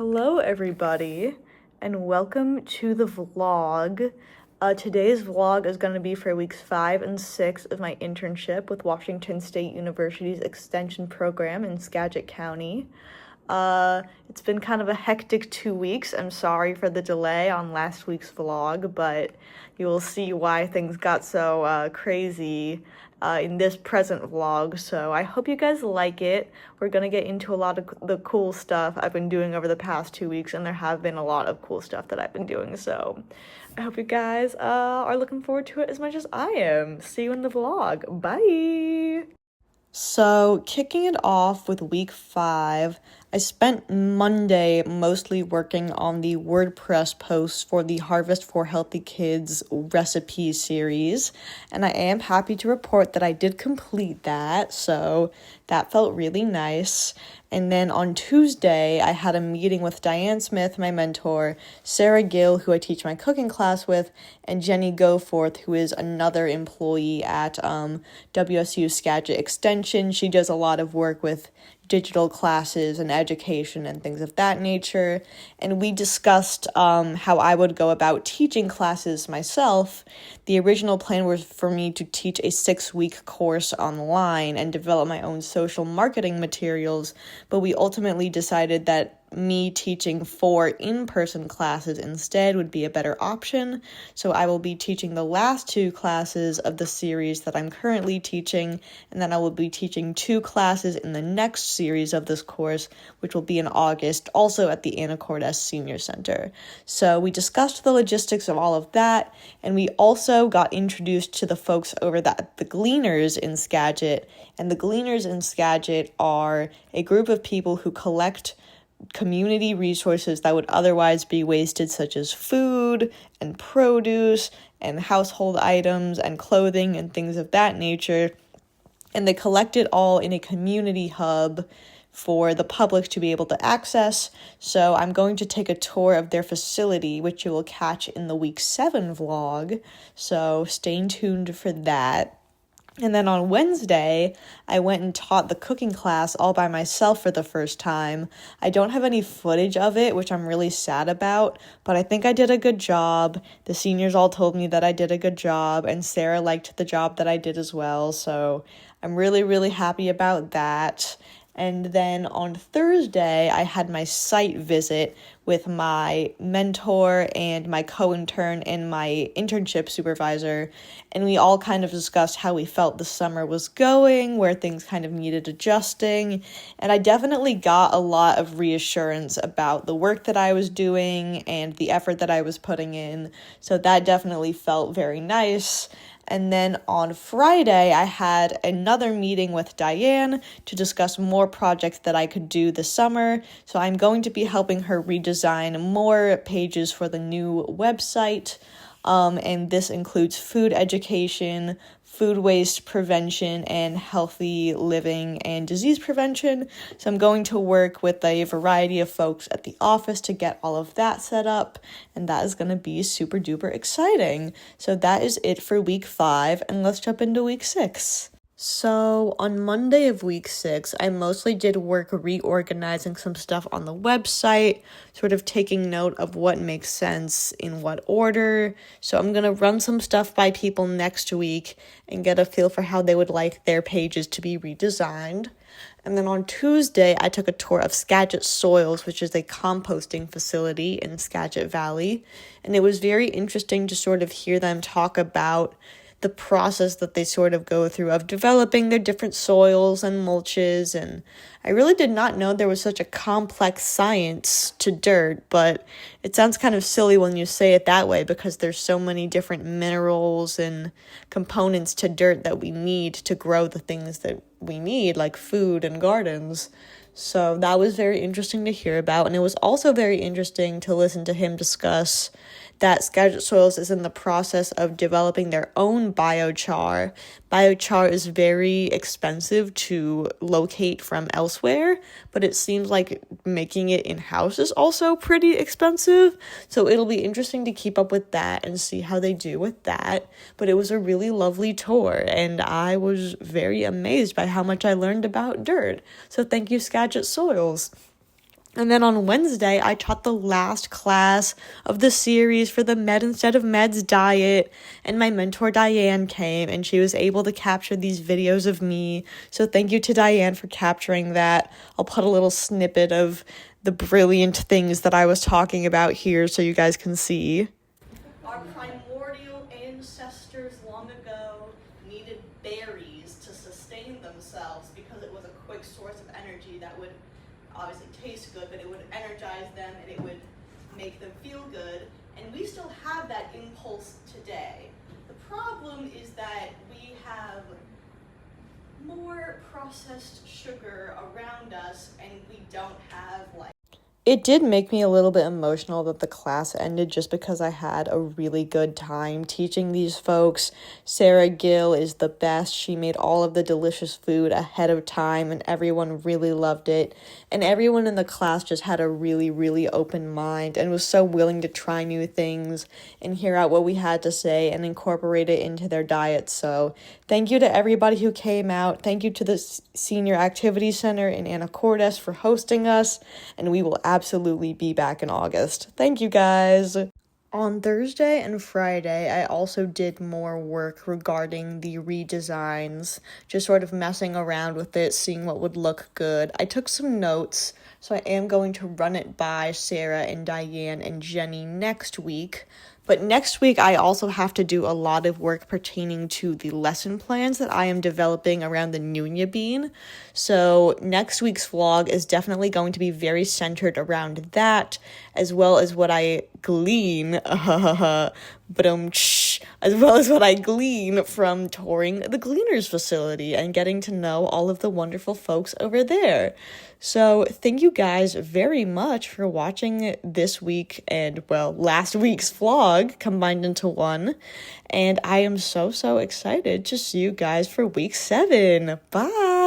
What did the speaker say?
Hello, everybody, and welcome to the vlog. Today's vlog is going to be for weeks 5 and 6 of my internship with Washington State University's Extension Program in Skagit County. It's been kind of a hectic 2 weeks. I'm sorry for the delay on last week's vlog, but you will see why things got so crazy in this present vlog. So I hope you guys like it. We're gonna get into a lot of the cool stuff I've been doing over the past 2 weeks, and there have been a lot of cool stuff that I've been doing. So I hope you guys are looking forward to it as much as I am. See you in the vlog. Bye! So, kicking it off with week 5, I spent Monday mostly working on the WordPress posts for the Harvest for Healthy Kids recipe series, and I am happy to report that I did complete that, so that felt really nice. And then on Tuesday, I had a meeting with Diane Smith, my mentor, Sarah Gill, who I teach my cooking class with, and Jenny Goforth, who is another employee at WSU Skagit Extension. She does a lot of work with digital classes and education and things of that nature. And we discussed how I would go about teaching classes myself. The original plan was for me to teach a 6-week course online and develop my own social marketing materials, but we ultimately decided that me teaching 4 in-person classes instead would be a better option. So I will be teaching the last 2 classes of the series that I'm currently teaching, and then I will be teaching 2 classes in the next series of this course, which will be in August, also at the Anacortes Senior Center. So we discussed the logistics of all of that, and we also got introduced to the folks over the Gleaners in Skagit. And the Gleaners in Skagit are a group of people who collect community resources that would otherwise be wasted, such as food and produce and household items and clothing and things of that nature. And they collect it all in a community hub for the public to be able to access. So I'm going to take a tour of their facility, which you will catch in the week 7 vlog. So stay tuned for that. And then on Wednesday, I went and taught the cooking class all by myself for the first time. I don't have any footage of it, which I'm really sad about, but I think I did a good job. The seniors all told me that I did a good job, and Sarah liked the job that I did as well, so I'm really, really happy about that. And then on Thursday, I had my site visit with my mentor and my co-intern and my internship supervisor, and we all kind of discussed how we felt the summer was going, where things kind of needed adjusting, and I definitely got a lot of reassurance about the work that I was doing and the effort that I was putting in, so that definitely felt very nice. And then on Friday, I had another meeting with Diane to discuss more projects that I could do this summer. So I'm going to be helping her redesign more pages for the new website. And this includes food education, food waste prevention, and healthy living and disease prevention. So I'm going to work with a variety of folks at the office to get all of that set up, and that is going to be super duper exciting. So that is it for week 5, and let's jump into week 6. So on Monday of week 6, I mostly did work reorganizing some stuff on the website, sort of taking note of what makes sense in what order. So I'm going to run some stuff by people next week and get a feel for how they would like their pages to be redesigned. And then on Tuesday, I took a tour of Skagit Soils, which is a composting facility in Skagit Valley. And it was very interesting to sort of hear them talk about the process that they sort of go through of developing their different soils and mulches, and I really did not know there was such a complex science to dirt, but it sounds kind of silly when you say it that way because there's so many different minerals and components to dirt that we need to grow the things that we need, like food and gardens. So that was very interesting to hear about, and it was also very interesting to listen to him discuss that Skagit Soils is in the process of developing their own biochar. Biochar is very expensive to locate from elsewhere, but it seems like making it in-house is also pretty expensive. So it'll be interesting to keep up with that and see how they do with that. But it was a really lovely tour, and I was very amazed by how much I learned about dirt. So thank you, Skagit Soils. And then on Wednesday, I taught the last class of the series for the Med Instead of Meds diet, and my mentor Diane came, and she was able to capture these videos of me. So thank you to Diane for capturing that. I'll put a little snippet of the brilliant things that I was talking about here so you guys can see. Our primordial ancestors long ago needed berries to sustain themselves because it was a quick source of energy that would obviously taste good, but it would energize them and it would make them feel good. And we still have that impulse today. The problem is that we have more processed sugar around us and we don't have It did make me a little bit emotional that the class ended just because I had a really good time teaching these folks. Sarah Gill is the best. She made all of the delicious food ahead of time and everyone really loved it. And everyone in the class just had a really, really open mind and was so willing to try new things and hear out what we had to say and incorporate it into their diet. So thank you to everybody who came out. Thank you to the Senior Activity Center in Anacortes for hosting us, and we will absolutely be back in August. Thank you guys. On Thursday and Friday, I also did more work regarding the redesigns, just sort of messing around with it, seeing what would look good. I took some notes, so I am going to run it by Sarah and Diane and Jenny next week. But next week, I also have to do a lot of work pertaining to the lesson plans that I am developing around the Nunya bean. So next week's vlog is definitely going to be very centered around that, as well as what I glean, as well as what I glean from touring the Gleaners facility and getting to know all of the wonderful folks over there. So thank you guys very much for watching this week and, last week's vlog combined into one. And I am so excited to see you guys for week 7. Bye!